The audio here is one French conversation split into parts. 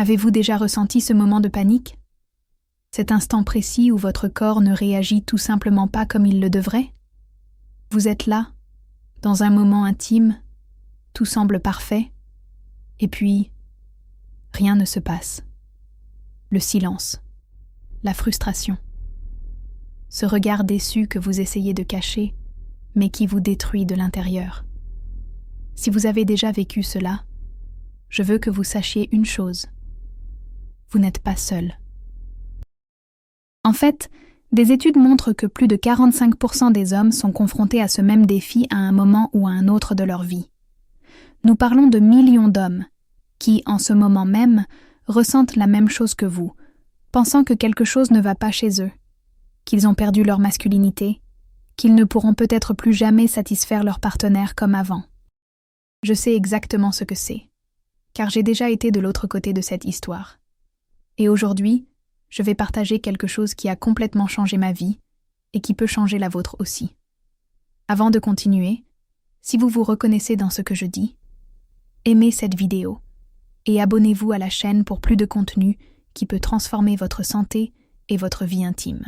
Avez-vous déjà ressenti ce moment de panique? Cet instant précis où votre corps ne réagit tout simplement pas comme il le devrait? Vous êtes là, dans un moment intime, tout semble parfait, et puis, rien ne se passe. Le silence, la frustration, ce regard déçu que vous essayez de cacher, mais qui vous détruit de l'intérieur. Si vous avez déjà vécu cela, je veux que vous sachiez une chose. Vous n'êtes pas seul. En fait, des études montrent que plus de 45% des hommes sont confrontés à ce même défi à un moment ou à un autre de leur vie. Nous parlons de millions d'hommes qui, en ce moment même, ressentent la même chose que vous, pensant que quelque chose ne va pas chez eux, qu'ils ont perdu leur masculinité, qu'ils ne pourront peut-être plus jamais satisfaire leur partenaire comme avant. Je sais exactement ce que c'est, car j'ai déjà été de l'autre côté de cette histoire. Et aujourd'hui, je vais partager quelque chose qui a complètement changé ma vie et qui peut changer la vôtre aussi. Avant de continuer, si vous vous reconnaissez dans ce que je dis, aimez cette vidéo et abonnez-vous à la chaîne pour plus de contenu qui peut transformer votre santé et votre vie intime.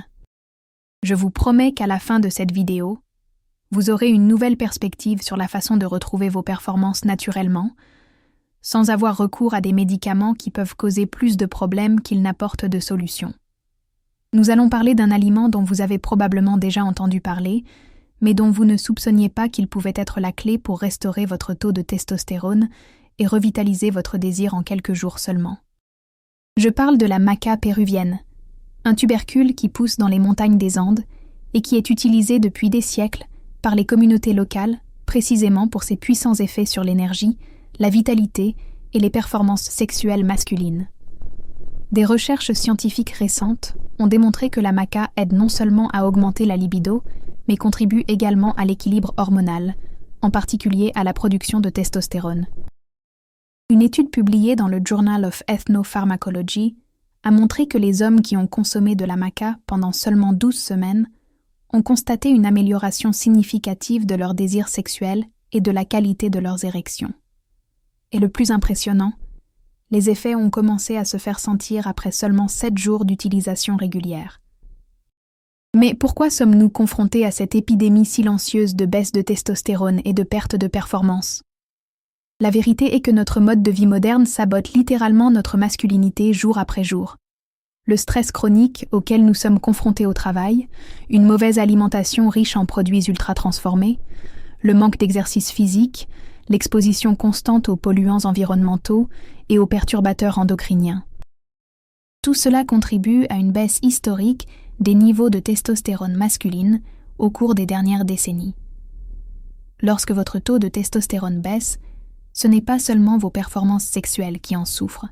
Je vous promets qu'à la fin de cette vidéo, vous aurez une nouvelle perspective sur la façon de retrouver vos performances naturellement, sans avoir recours à des médicaments qui peuvent causer plus de problèmes qu'ils n'apportent de solutions. Nous allons parler d'un aliment dont vous avez probablement déjà entendu parler, mais dont vous ne soupçonniez pas qu'il pouvait être la clé pour restaurer votre taux de testostérone et revitaliser votre désir en quelques jours seulement. Je parle de la maca péruvienne, un tubercule qui pousse dans les montagnes des Andes et qui est utilisé depuis des siècles par les communautés locales, précisément pour ses puissants effets sur l'énergie, la vitalité et les performances sexuelles masculines. Des recherches scientifiques récentes ont démontré que la maca aide non seulement à augmenter la libido, mais contribue également à l'équilibre hormonal, en particulier à la production de testostérone. Une étude publiée dans le Journal of Ethnopharmacology a montré que les hommes qui ont consommé de la maca pendant seulement 12 semaines ont constaté une amélioration significative de leur désir sexuel et de la qualité de leurs érections. Et le plus impressionnant, les effets ont commencé à se faire sentir après seulement 7 jours d'utilisation régulière. Mais pourquoi sommes-nous confrontés à cette épidémie silencieuse de baisse de testostérone et de perte de performance? La vérité est que notre mode de vie moderne sabote littéralement notre masculinité jour après jour. Le stress chronique auquel nous sommes confrontés au travail, une mauvaise alimentation riche en produits ultra-transformés, le manque d'exercice physique, l'exposition constante aux polluants environnementaux et aux perturbateurs endocriniens. Tout cela contribue à une baisse historique des niveaux de testostérone masculine au cours des dernières décennies. Lorsque votre taux de testostérone baisse, ce n'est pas seulement vos performances sexuelles qui en souffrent.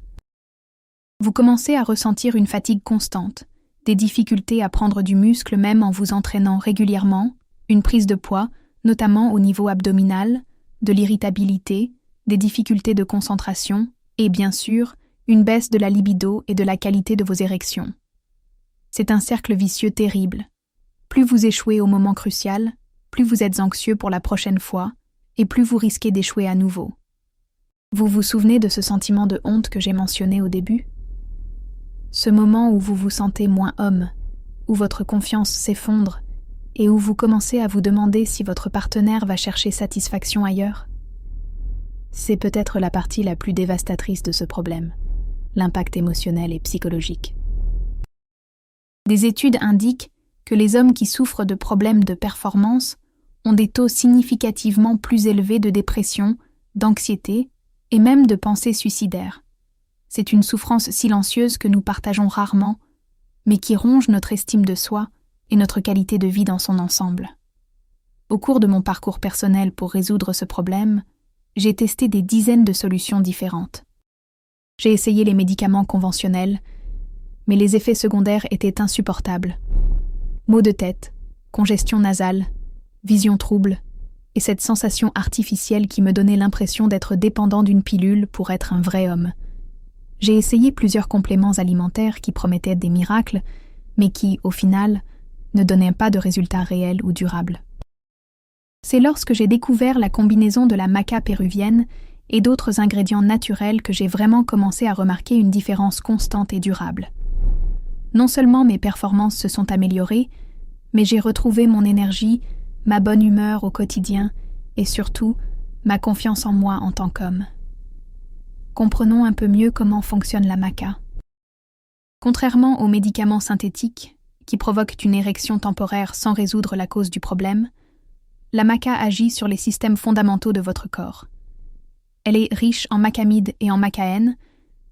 Vous commencez à ressentir une fatigue constante, des difficultés à prendre du muscle même en vous entraînant régulièrement, une prise de poids, notamment au niveau abdominal, de l'irritabilité, des difficultés de concentration et, bien sûr, une baisse de la libido et de la qualité de vos érections. C'est un cercle vicieux terrible. Plus vous échouez au moment crucial, plus vous êtes anxieux pour la prochaine fois et plus vous risquez d'échouer à nouveau. Vous vous souvenez de ce sentiment de honte que j'ai mentionné au début? Ce moment où vous vous sentez moins homme, où votre confiance s'effondre et où vous commencez à vous demander si votre partenaire va chercher satisfaction ailleurs? C'est peut-être la partie la plus dévastatrice de ce problème, l'impact émotionnel et psychologique. Des études indiquent que les hommes qui souffrent de problèmes de performance ont des taux significativement plus élevés de dépression, d'anxiété et même de pensées suicidaires. C'est une souffrance silencieuse que nous partageons rarement, mais qui ronge notre estime de soi et notre qualité de vie dans son ensemble. Au cours de mon parcours personnel pour résoudre ce problème, j'ai testé des dizaines de solutions différentes. J'ai essayé les médicaments conventionnels, mais les effets secondaires étaient insupportables. Maux de tête, congestion nasale, vision trouble, et cette sensation artificielle qui me donnait l'impression d'être dépendant d'une pilule pour être un vrai homme. J'ai essayé plusieurs compléments alimentaires qui promettaient des miracles, mais qui, au final, ne donnaient pas de résultats réels ou durables. C'est lorsque j'ai découvert la combinaison de la maca péruvienne et d'autres ingrédients naturels que j'ai vraiment commencé à remarquer une différence constante et durable. Non seulement mes performances se sont améliorées, mais j'ai retrouvé mon énergie, ma bonne humeur au quotidien et surtout ma confiance en moi en tant qu'homme. Comprenons un peu mieux comment fonctionne la maca. Contrairement aux médicaments synthétiques, qui provoquent une érection temporaire sans résoudre la cause du problème, la maca agit sur les systèmes fondamentaux de votre corps. Elle est riche en macamide et en macaène,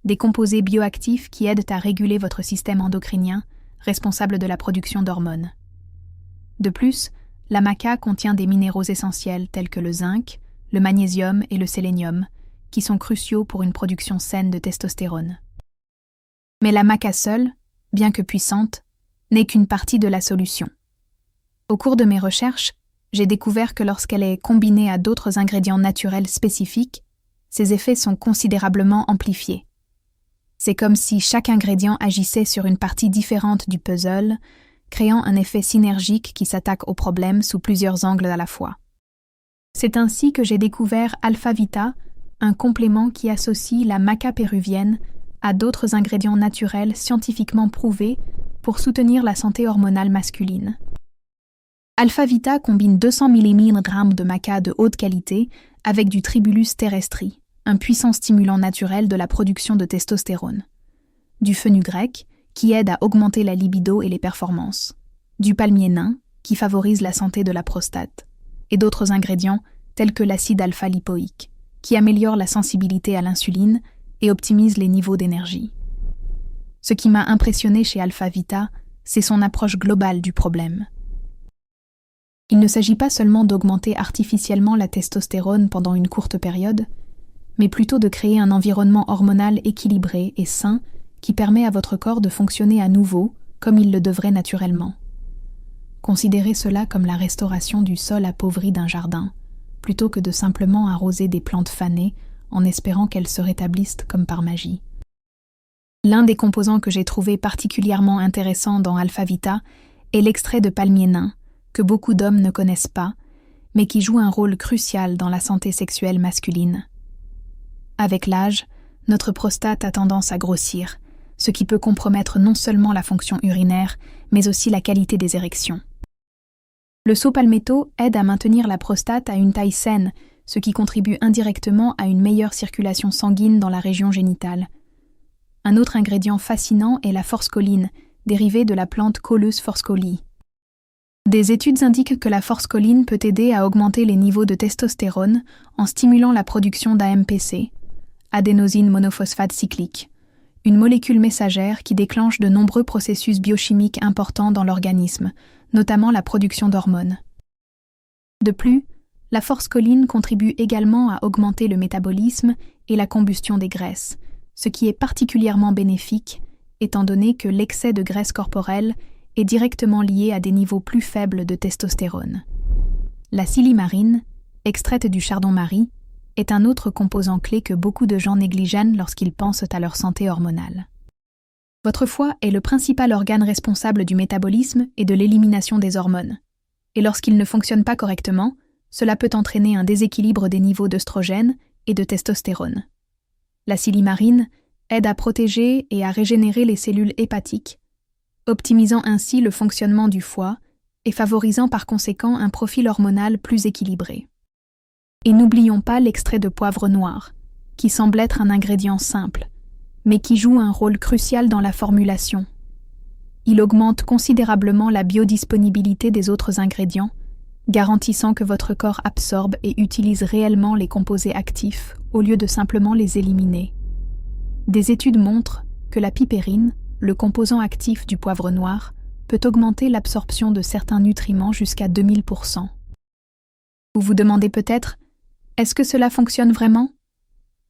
des composés bioactifs qui aident à réguler votre système endocrinien, responsable de la production d'hormones. De plus, la maca contient des minéraux essentiels tels que le zinc, le magnésium et le sélénium, qui sont cruciaux pour une production saine de testostérone. Mais la maca seule, bien que puissante, n'est qu'une partie de la solution. Au cours de mes recherches, j'ai découvert que lorsqu'elle est combinée à d'autres ingrédients naturels spécifiques, ses effets sont considérablement amplifiés. C'est comme si chaque ingrédient agissait sur une partie différente du puzzle, créant un effet synergique qui s'attaque au problème sous plusieurs angles à la fois. C'est ainsi que j'ai découvert Alpha Vita, un complément qui associe la maca péruvienne à d'autres ingrédients naturels scientifiquement prouvés pour soutenir la santé hormonale masculine. Alpha Vita combine 200 mg de maca de haute qualité avec du Tribulus terrestri, un puissant stimulant naturel de la production de testostérone, du fenugrec, qui aide à augmenter la libido et les performances, du palmier nain, qui favorise la santé de la prostate, et d'autres ingrédients tels que l'acide alpha-lipoïque, qui améliore la sensibilité à l'insuline et optimise les niveaux d'énergie. Ce qui m'a impressionné chez Alpha Vita, c'est son approche globale du problème. Il ne s'agit pas seulement d'augmenter artificiellement la testostérone pendant une courte période, mais plutôt de créer un environnement hormonal équilibré et sain qui permet à votre corps de fonctionner à nouveau comme il le devrait naturellement. Considérez cela comme la restauration du sol appauvri d'un jardin, plutôt que de simplement arroser des plantes fanées en espérant qu'elles se rétablissent comme par magie. L'un des composants que j'ai trouvé particulièrement intéressant dans Alpha Vita est l'extrait de palmier nain, que beaucoup d'hommes ne connaissent pas, mais qui joue un rôle crucial dans la santé sexuelle masculine. Avec l'âge, notre prostate a tendance à grossir, ce qui peut compromettre non seulement la fonction urinaire, mais aussi la qualité des érections. Le saut palmetto aide à maintenir la prostate à une taille saine, ce qui contribue indirectement à une meilleure circulation sanguine dans la région génitale. Un autre ingrédient fascinant est la forscoline, dérivée de la plante Cauleus forscolii. Des études indiquent que la forscoline peut aider à augmenter les niveaux de testostérone en stimulant la production d'AMPC, adénosine monophosphate cyclique, une molécule messagère qui déclenche de nombreux processus biochimiques importants dans l'organisme, notamment la production d'hormones. De plus, la forscoline contribue également à augmenter le métabolisme et la combustion des graisses, ce qui est particulièrement bénéfique, étant donné que l'excès de graisse corporelle est directement lié à des niveaux plus faibles de testostérone. La silimarine, extraite du chardon-marie, est un autre composant clé que beaucoup de gens négligent lorsqu'ils pensent à leur santé hormonale. Votre foie est le principal organe responsable du métabolisme et de l'élimination des hormones, et lorsqu'il ne fonctionne pas correctement, cela peut entraîner un déséquilibre des niveaux d'œstrogène et de testostérone. La silimarine aide à protéger et à régénérer les cellules hépatiques, optimisant ainsi le fonctionnement du foie et favorisant par conséquent un profil hormonal plus équilibré. Et n'oublions pas l'extrait de poivre noir, qui semble être un ingrédient simple, mais qui joue un rôle crucial dans la formulation. Il augmente considérablement la biodisponibilité des autres ingrédients, garantissant que votre corps absorbe et utilise réellement les composés actifs au lieu de simplement les éliminer. Des études montrent que la pipérine, le composant actif du poivre noir, peut augmenter l'absorption de certains nutriments jusqu'à 2000%. Vous vous demandez peut-être, est-ce que cela fonctionne vraiment?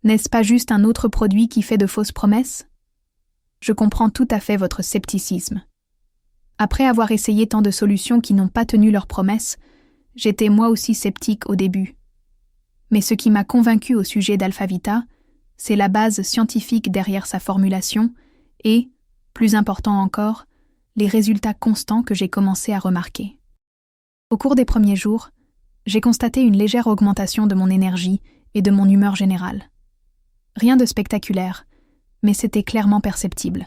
N'est-ce pas juste un autre produit qui fait de fausses promesses? Je comprends tout à fait votre scepticisme. Après avoir essayé tant de solutions qui n'ont pas tenu leurs promesses, j'étais moi aussi sceptique au début. Mais ce qui m'a convaincu au sujet d'Alpha Vita, c'est la base scientifique derrière sa formulation et, plus important encore, les résultats constants que j'ai commencé à remarquer. Au cours des premiers jours, j'ai constaté une légère augmentation de mon énergie et de mon humeur générale. Rien de spectaculaire, mais c'était clairement perceptible.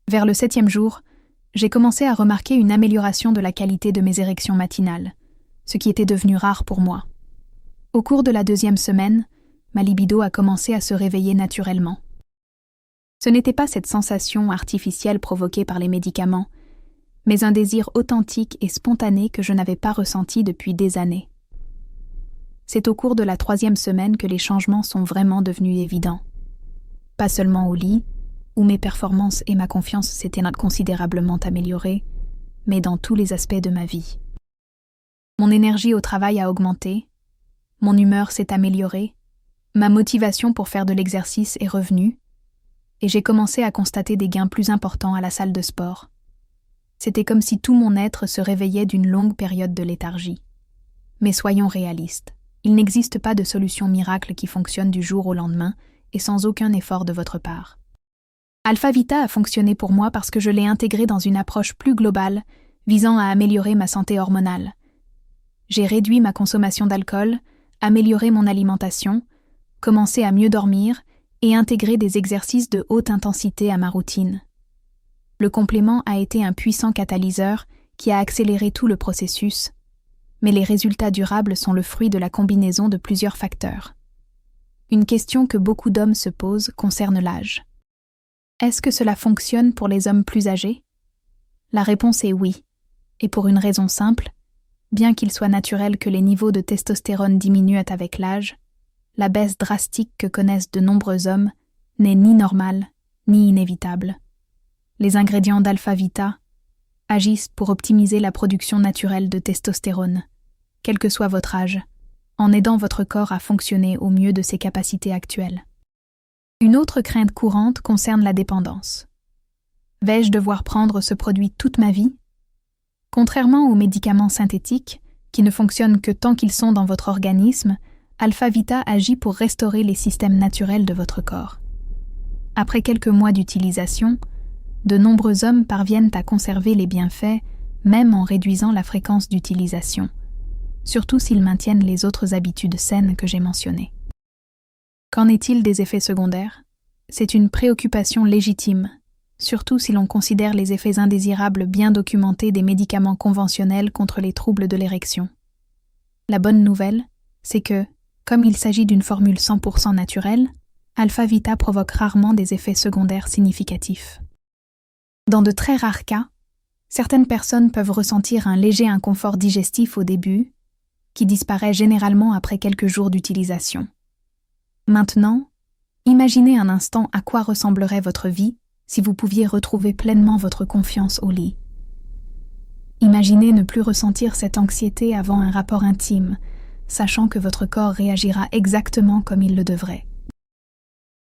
Vers le 7e jour, j'ai commencé à remarquer une amélioration de la qualité de mes érections matinales, ce qui était devenu rare pour moi. Au cours de la 2e semaine, ma libido a commencé à se réveiller naturellement. Ce n'était pas cette sensation artificielle provoquée par les médicaments, mais un désir authentique et spontané que je n'avais pas ressenti depuis des années. C'est au cours de la 3e semaine que les changements sont vraiment devenus évidents. Pas seulement au lit, où mes performances et ma confiance s'étaient considérablement améliorées, mais dans tous les aspects de ma vie. Mon énergie au travail a augmenté, mon humeur s'est améliorée, ma motivation pour faire de l'exercice est revenue, et j'ai commencé à constater des gains plus importants à la salle de sport. C'était comme si tout mon être se réveillait d'une longue période de léthargie. Mais soyons réalistes, il n'existe pas de solution miracle qui fonctionne du jour au lendemain et sans aucun effort de votre part. Alpha-Vita a fonctionné pour moi parce que je l'ai intégré dans une approche plus globale visant à améliorer ma santé hormonale. J'ai réduit ma consommation d'alcool, amélioré mon alimentation, commencé à mieux dormir et intégré des exercices de haute intensité à ma routine. Le complément a été un puissant catalyseur qui a accéléré tout le processus, mais les résultats durables sont le fruit de la combinaison de plusieurs facteurs. Une question que beaucoup d'hommes se posent concerne l'âge. Est-ce que cela fonctionne pour les hommes plus âgés? La réponse est oui, et pour une raison simple, bien qu'il soit naturel que les niveaux de testostérone diminuent avec l'âge, la baisse drastique que connaissent de nombreux hommes n'est ni normale ni inévitable. Les ingrédients d'Alpha-Vita agissent pour optimiser la production naturelle de testostérone, quel que soit votre âge, en aidant votre corps à fonctionner au mieux de ses capacités actuelles. Une autre crainte courante concerne la dépendance. Vais-je devoir prendre ce produit toute ma vie? Contrairement aux médicaments synthétiques, qui ne fonctionnent que tant qu'ils sont dans votre organisme, Alpha-Vita agit pour restaurer les systèmes naturels de votre corps. Après quelques mois d'utilisation, de nombreux hommes parviennent à conserver les bienfaits, même en réduisant la fréquence d'utilisation, surtout s'ils maintiennent les autres habitudes saines que j'ai mentionnées. Qu'en est-il des effets secondaires? C'est une préoccupation légitime, surtout si l'on considère les effets indésirables bien documentés des médicaments conventionnels contre les troubles de l'érection. La bonne nouvelle, c'est que, comme il s'agit d'une formule 100% naturelle, Alpha-Vita provoque rarement des effets secondaires significatifs. Dans de très rares cas, certaines personnes peuvent ressentir un léger inconfort digestif au début, qui disparaît généralement après quelques jours d'utilisation. Maintenant, imaginez un instant à quoi ressemblerait votre vie si vous pouviez retrouver pleinement votre confiance au lit. Imaginez ne plus ressentir cette anxiété avant un rapport intime, sachant que votre corps réagira exactement comme il le devrait.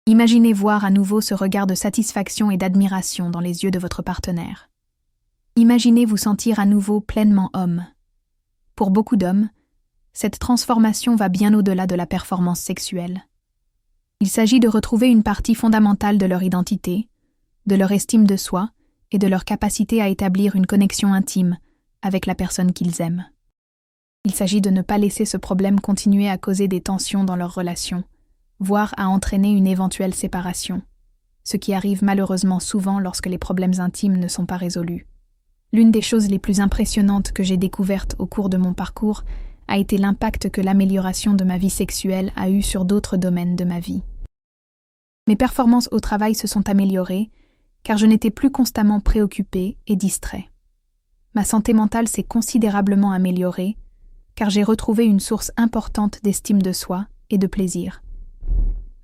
Imaginez voir à nouveau ce regard de satisfaction et d'admiration dans les yeux de votre partenaire. Imaginez vous sentir à nouveau pleinement homme. Pour beaucoup d'hommes, cette transformation va bien au-delà de la performance sexuelle. Il s'agit de retrouver une partie fondamentale de leur identité, de leur estime de soi et de leur capacité à établir une connexion intime avec la personne qu'ils aiment. Il s'agit de ne pas laisser ce problème continuer à causer des tensions dans leur relation, voire à entraîner une éventuelle séparation, ce qui arrive malheureusement souvent lorsque les problèmes intimes ne sont pas résolus. L'une des choses les plus impressionnantes que j'ai découvertes au cours de mon parcours a été l'impact que l'amélioration de ma vie sexuelle a eu sur d'autres domaines de ma vie. Mes performances au travail se sont améliorées, car je n'étais plus constamment préoccupé et distrait. Ma santé mentale s'est considérablement améliorée, car j'ai retrouvé une source importante d'estime de soi et de plaisir.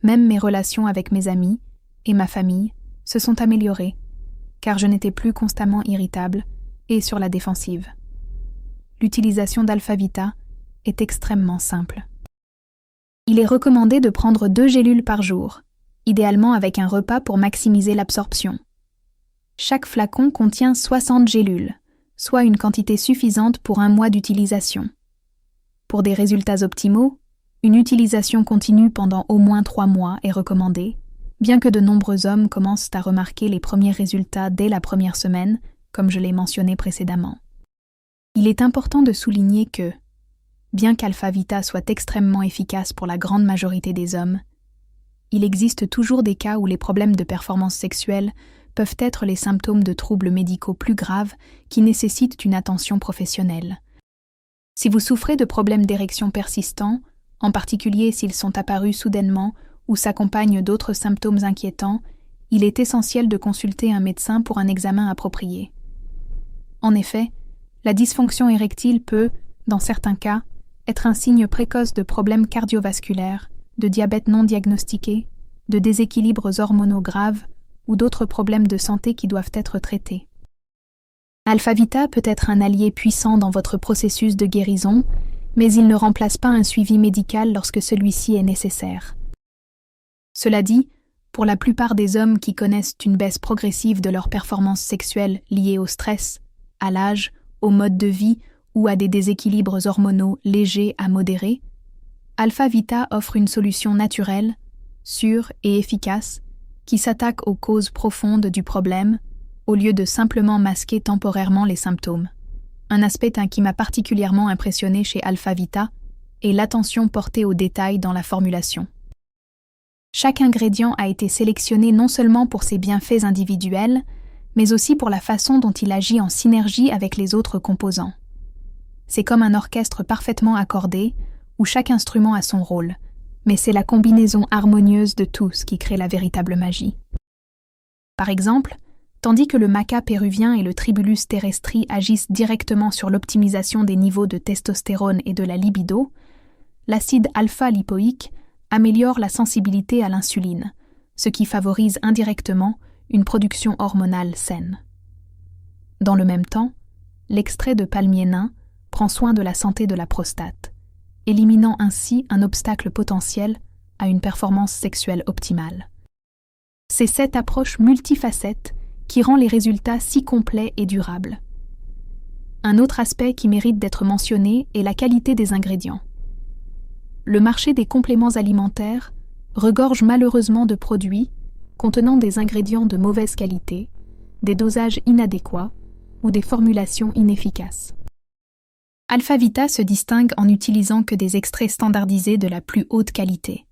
Même mes relations avec mes amis et ma famille se sont améliorées, car je n'étais plus constamment irritable et sur la défensive. L'utilisation d'Alpha-Vita est extrêmement simple. Il est recommandé de prendre 2 gélules par jour, idéalement avec un repas pour maximiser l'absorption. Chaque flacon contient 60 gélules, soit une quantité suffisante pour 1 mois d'utilisation. Pour des résultats optimaux, une utilisation continue pendant au moins 3 mois est recommandée, bien que de nombreux hommes commencent à remarquer les premiers résultats dès la première semaine, comme je l'ai mentionné précédemment. Il est important de souligner que, bien qu'Alpha Vita soit extrêmement efficace pour la grande majorité des hommes, il existe toujours des cas où les problèmes de performance sexuelle peuvent être les symptômes de troubles médicaux plus graves qui nécessitent une attention professionnelle. Si vous souffrez de problèmes d'érection persistants, en particulier s'ils sont apparus soudainement ou s'accompagnent d'autres symptômes inquiétants, il est essentiel de consulter un médecin pour un examen approprié. En effet, la dysfonction érectile peut, dans certains cas, être un signe précoce de problèmes cardiovasculaires, de diabète non diagnostiqué, de déséquilibres hormonaux graves ou d'autres problèmes de santé qui doivent être traités. Alpha Vita peut être un allié puissant dans votre processus de guérison, mais il ne remplace pas un suivi médical lorsque celui-ci est nécessaire. Cela dit, pour la plupart des hommes qui connaissent une baisse progressive de leur performance sexuelle liée au stress, à l'âge, au mode de vie ou à des déséquilibres hormonaux légers à modérés, Alpha Vita offre une solution naturelle, sûre et efficace qui s'attaque aux causes profondes du problème au lieu de simplement masquer temporairement les symptômes. Un aspect qui m'a particulièrement impressionné chez Alpha Vita est l'attention portée aux détails dans la formulation. Chaque ingrédient a été sélectionné non seulement pour ses bienfaits individuels, mais aussi pour la façon dont il agit en synergie avec les autres composants. C'est comme un orchestre parfaitement accordé, où chaque instrument a son rôle, mais c'est la combinaison harmonieuse de tous qui crée la véritable magie. Par exemple, tandis que le maca péruvien et le tribulus terrestri agissent directement sur l'optimisation des niveaux de testostérone et de la libido, l'acide alpha-lipoïque améliore la sensibilité à l'insuline, ce qui favorise indirectement une production hormonale saine. Dans le même temps, l'extrait de palmier nain prend soin de la santé de la prostate, éliminant ainsi un obstacle potentiel à une performance sexuelle optimale. C'est cette approche multifacette qui rend les résultats si complets et durables. Un autre aspect qui mérite d'être mentionné est la qualité des ingrédients. Le marché des compléments alimentaires regorge malheureusement de produits contenant des ingrédients de mauvaise qualité, des dosages inadéquats ou des formulations inefficaces. Alpha Vita se distingue en n'utilisant que des extraits standardisés de la plus haute qualité,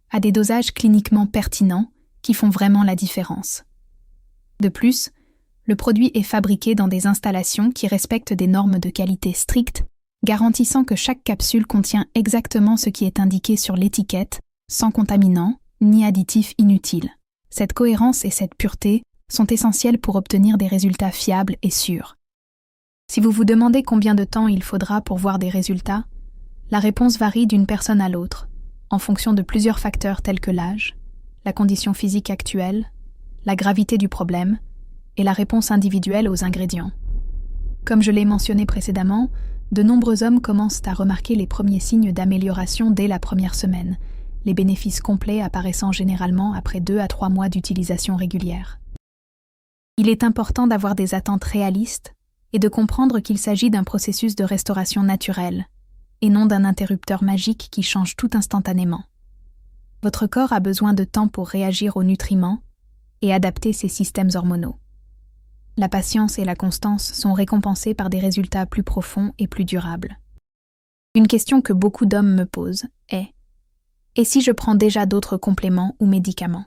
à des dosages cliniquement pertinents qui font vraiment la différence. De plus, le produit est fabriqué dans des installations qui respectent des normes de qualité strictes, garantissant que chaque capsule contient exactement ce qui est indiqué sur l'étiquette, sans contaminants ni additifs inutiles. Cette cohérence et cette pureté sont essentielles pour obtenir des résultats fiables et sûrs. Si vous vous demandez combien de temps il faudra pour voir des résultats, la réponse varie d'une personne à l'autre, en fonction de plusieurs facteurs tels que l'âge, la condition physique actuelle, la gravité du problème et la réponse individuelle aux ingrédients. Comme je l'ai mentionné précédemment, de nombreux hommes commencent à remarquer les premiers signes d'amélioration dès la première semaine, les bénéfices complets apparaissant généralement après 2 à 3 mois d'utilisation régulière. Il est important d'avoir des attentes réalistes et de comprendre qu'il s'agit d'un processus de restauration naturelle, et non d'un interrupteur magique qui change tout instantanément. Votre corps a besoin de temps pour réagir aux nutriments et adapter ses systèmes hormonaux. La patience et la constance sont récompensées par des résultats plus profonds et plus durables. Une question que beaucoup d'hommes me posent est « Et si je prends déjà d'autres compléments ou médicaments ?»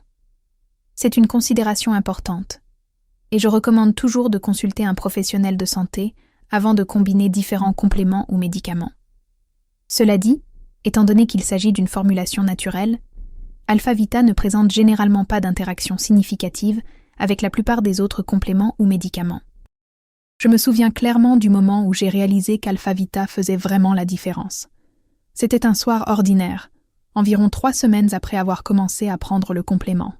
C'est une considération importante, et je recommande toujours de consulter un professionnel de santé avant de combiner différents compléments ou médicaments. Cela dit, étant donné qu'il s'agit d'une formulation naturelle, Alpha Vita ne présente généralement pas d'interaction significative avec la plupart des autres compléments ou médicaments. Je me souviens clairement du moment où j'ai réalisé qu'Alpha Vita faisait vraiment la différence. C'était un soir ordinaire, environ 3 semaines après avoir commencé à prendre le complément.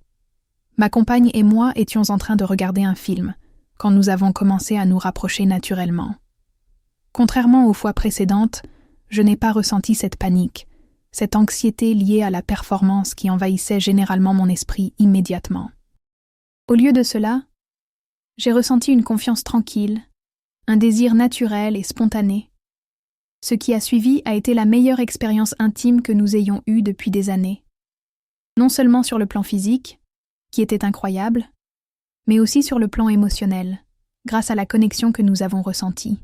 Ma compagne et moi étions en train de regarder un film, quand nous avons commencé à nous rapprocher naturellement. Contrairement aux fois précédentes, je n'ai pas ressenti cette panique, cette anxiété liée à la performance qui envahissait généralement mon esprit immédiatement. Au lieu de cela, j'ai ressenti une confiance tranquille, un désir naturel et spontané. Ce qui a suivi a été la meilleure expérience intime que nous ayons eue depuis des années. Non seulement sur le plan physique, qui était incroyable, mais aussi sur le plan émotionnel, grâce à la connexion que nous avons ressentie.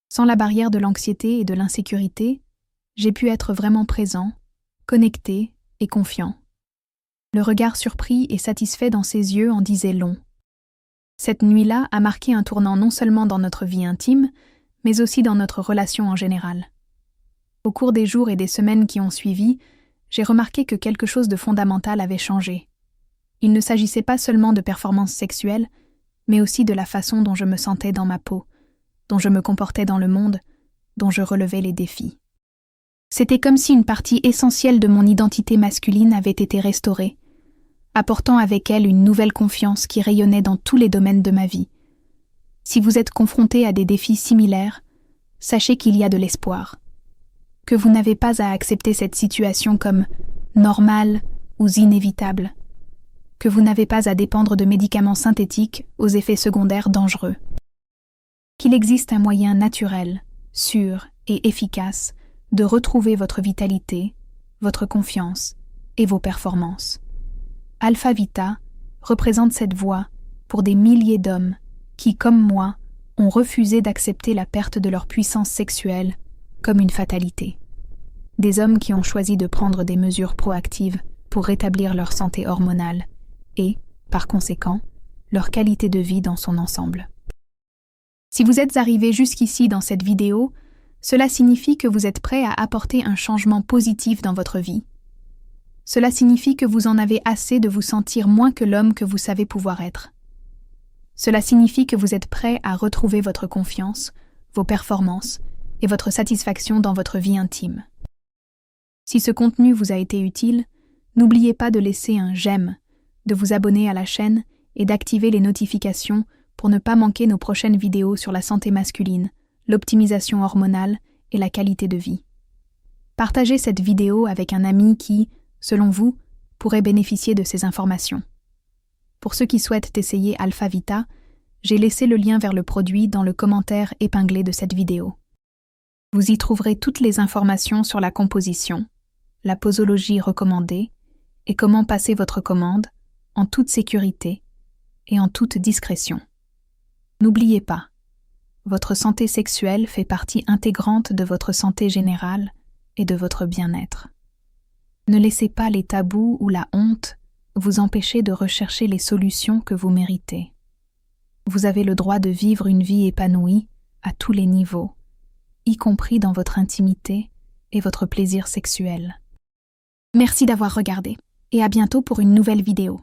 Sans la barrière de l'anxiété et de l'insécurité, j'ai pu être vraiment présent, connecté et confiant. Le regard surpris et satisfait dans ses yeux en disait long. Cette nuit-là a marqué un tournant non seulement dans notre vie intime, mais aussi dans notre relation en général. Au cours des jours et des semaines qui ont suivi, j'ai remarqué que quelque chose de fondamental avait changé. Il ne s'agissait pas seulement de performances sexuelles, mais aussi de la façon dont je me sentais dans ma peau, dont je me comportais dans le monde, dont je relevais les défis. C'était comme si une partie essentielle de mon identité masculine avait été restaurée, apportant avec elle une nouvelle confiance qui rayonnait dans tous les domaines de ma vie. Si vous êtes confronté à des défis similaires, sachez qu'il y a de l'espoir, que vous n'avez pas à accepter cette situation comme normale ou inévitable, que vous n'avez pas à dépendre de médicaments synthétiques aux effets secondaires dangereux, qu'il existe un moyen naturel, sûr et efficace de retrouver votre vitalité, votre confiance et vos performances. Alpha Vita représente cette voie pour des milliers d'hommes qui, comme moi, ont refusé d'accepter la perte de leur puissance sexuelle comme une fatalité. Des hommes qui ont choisi de prendre des mesures proactives pour rétablir leur santé hormonale et, par conséquent, leur qualité de vie dans son ensemble. Si vous êtes arrivé jusqu'ici dans cette vidéo, cela signifie que vous êtes prêt à apporter un changement positif dans votre vie. Cela signifie que vous en avez assez de vous sentir moins que l'homme que vous savez pouvoir être. Cela signifie que vous êtes prêt à retrouver votre confiance, vos performances et votre satisfaction dans votre vie intime. Si ce contenu vous a été utile, n'oubliez pas de laisser un j'aime, de vous abonner à la chaîne et d'activer les notifications pour ne pas manquer nos prochaines vidéos sur la santé masculine, l'optimisation hormonale et la qualité de vie. Partagez cette vidéo avec un ami qui, selon vous, pourrait bénéficier de ces informations. Pour ceux qui souhaitent essayer Alpha Vita, j'ai laissé le lien vers le produit dans le commentaire épinglé de cette vidéo. Vous y trouverez toutes les informations sur la composition, la posologie recommandée et comment passer votre commande en toute sécurité et en toute discrétion. N'oubliez pas, votre santé sexuelle fait partie intégrante de votre santé générale et de votre bien-être. Ne laissez pas les tabous ou la honte vous empêcher de rechercher les solutions que vous méritez. Vous avez le droit de vivre une vie épanouie à tous les niveaux, y compris dans votre intimité et votre plaisir sexuel. Merci d'avoir regardé et à bientôt pour une nouvelle vidéo.